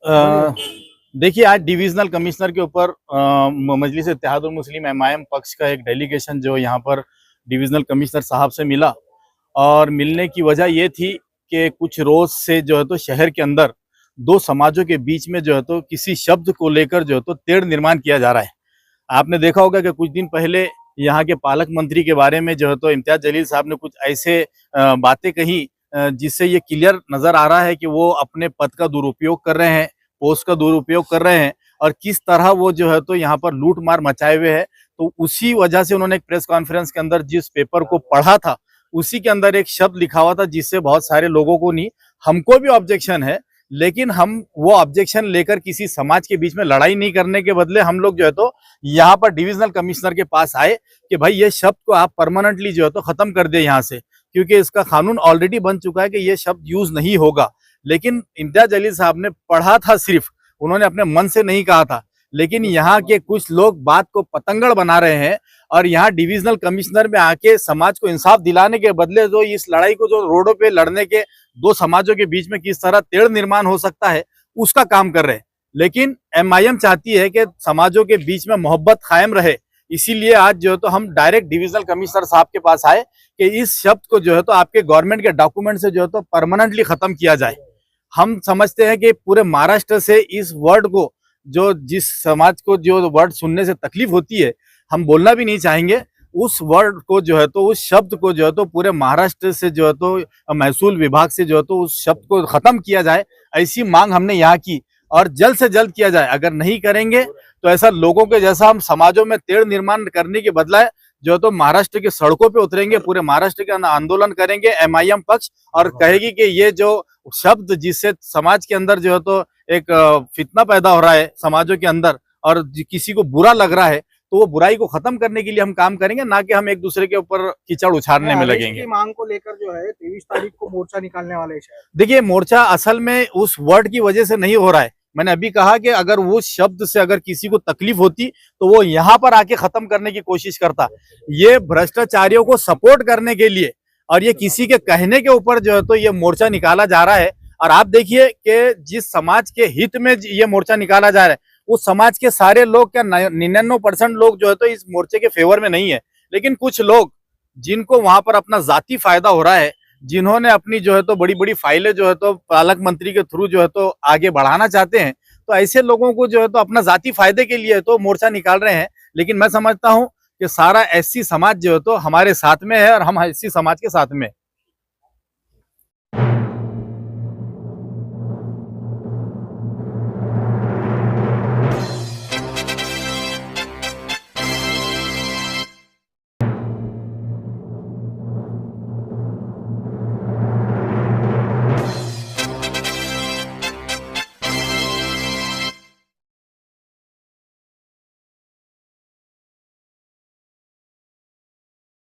अ, देखिए, आज divisional commissioner के ऊपर मजलिस इत्तेहादुल मुस्लिम एमआईएम पक्ष का एक डेलीगेशन जो यहाँ पर डिविजनल कमिश्नर साहब से मिला। और मिलने की वजह ये थी कि कुछ रोज से जो है तो शहर के अंदर दो समाजों के बीच में जो है तो किसी शब्द को लेकर जो है तो तेढ़ निर्माण किया जा रहा है। आपने देखा होगा कि कुछ दिन पहले यहाँ के पालक मंत्री के बारे में जो है तो इम्तियाज जलील साहब ने कुछ ऐसे बातें कही जिससे ये क्लियर नजर आ रहा है कि वो अपने पद का दुरुपयोग कर रहे हैं, पोस्ट का दुरुपयोग कर रहे हैं, और किस तरह वो जो है तो यहाँ पर लूट मार मचाए हुए है। तो उसी वजह से उन्होंने एक प्रेस कॉन्फ्रेंस के अंदर जिस पेपर को पढ़ा था उसी के अंदर एक शब्द लिखा हुआ था जिससे बहुत सारे लोगों को नहीं, हमको भी ऑब्जेक्शन है, लेकिन हम वो ऑब्जेक्शन लेकर किसी समाज के बीच में लड़ाई नहीं करने के बदले हम लोग जो है तो यहाँ पर डिविजनल कमिश्नर के पास आए कि भाई ये शब्द को आप परमानेंटली जो है तो खत्म कर दे यहाँ से, क्योंकि इसका कानून ऑलरेडी बन चुका है कि ये शब्द यूज नहीं होगा। लेकिन इम्तियाज जलील साहब ने पढ़ा था, सिर्फ उन्होंने अपने मन से नहीं कहा था। लेकिन यहाँ के कुछ लोग बात को पतंगड़ बना रहे हैं और यहाँ डिविजनल कमिश्नर में आके समाज को इंसाफ दिलाने के बदले जो इस लड़ाई को जो रोडों पे लड़ने के दो समाजों के बीच में किस तरह तेढ़ निर्माण हो सकता है उसका काम कर रहे हैं। लेकिन एमआईएम चाहती है कि समाजों के बीच में मोहब्बत कायम रहे, इसीलिए आज जो है तो हम डायरेक्ट डिविजनल कमिश्नर साहब के पास आए कि इस शब्द को जो है तो आपके गवर्नमेंट के डॉक्यूमेंट से जो है तो परमानेंटली खत्म किया जाए। हम समझते हैं कि पूरे महाराष्ट्र से इस वर्ड को, जो जिस समाज को जो वर्ड सुनने से तकलीफ होती है, हम बोलना भी नहीं चाहेंगे, उस वर्ड को जो है तो उस शब्द को जो है तो पूरे महाराष्ट्र से जो है तो महसूल विभाग से जो है तो उस शब्द को खत्म किया जाए, ऐसी मांग हमने यहाँ की और जल्द से जल्द किया जाए। अगर नहीं करेंगे तो ऐसा लोगों के जैसा हम समाजों में तेढ़ निर्माण करने के बदला जो है तो महाराष्ट्र की सड़कों पे उतरेंगे, पूरे महाराष्ट्र के आंदोलन करेंगे एमआईएम पक्ष, और कहेगी कि ये जो शब्द जिससे समाज के अंदर जो है तो एक फितना पैदा हो रहा है समाजों के अंदर और किसी को बुरा लग रहा है, तो वो बुराई को खत्म करने के लिए हम काम करेंगे, ना कि हम एक दूसरे के ऊपर कीचड़ उछालने में लगेंगे। की मांग को लेकर जो है 23 तारीख को मोर्चा निकालने वाले हैं। देखिए, मोर्चा असल में उस वर्ड की वजह से नहीं हो रहा है। मैंने अभी कहा कि अगर वो शब्द से अगर किसी को तकलीफ होती तो वो यहाँ पर आके खत्म करने की कोशिश करता। ये भ्रष्टाचारियों को सपोर्ट करने के लिए और ये किसी के कहने के ऊपर जो है तो ये मोर्चा निकाला जा रहा है। और आप देखिए कि जिस समाज के हित में ये मोर्चा निकाला जा रहा है, उस समाज के सारे लोग, क्या 99% लोग जो है तो इस मोर्चे के फेवर में नहीं है, लेकिन कुछ लोग जिनको वहां पर अपना जाती फायदा हो रहा है, जिन्होंने अपनी जो है तो बड़ी बड़ी फाइलें जो है तो पालक मंत्री के थ्रू जो है तो आगे बढ़ाना चाहते हैं, तो ऐसे लोगों को जो है तो अपना जाती फायदे के लिए तो मोर्चा निकाल रहे हैं। लेकिन मैं समझता हूं कि सारा एससी समाज जो है तो हमारे साथ में है और हम एससी समाज के साथ में।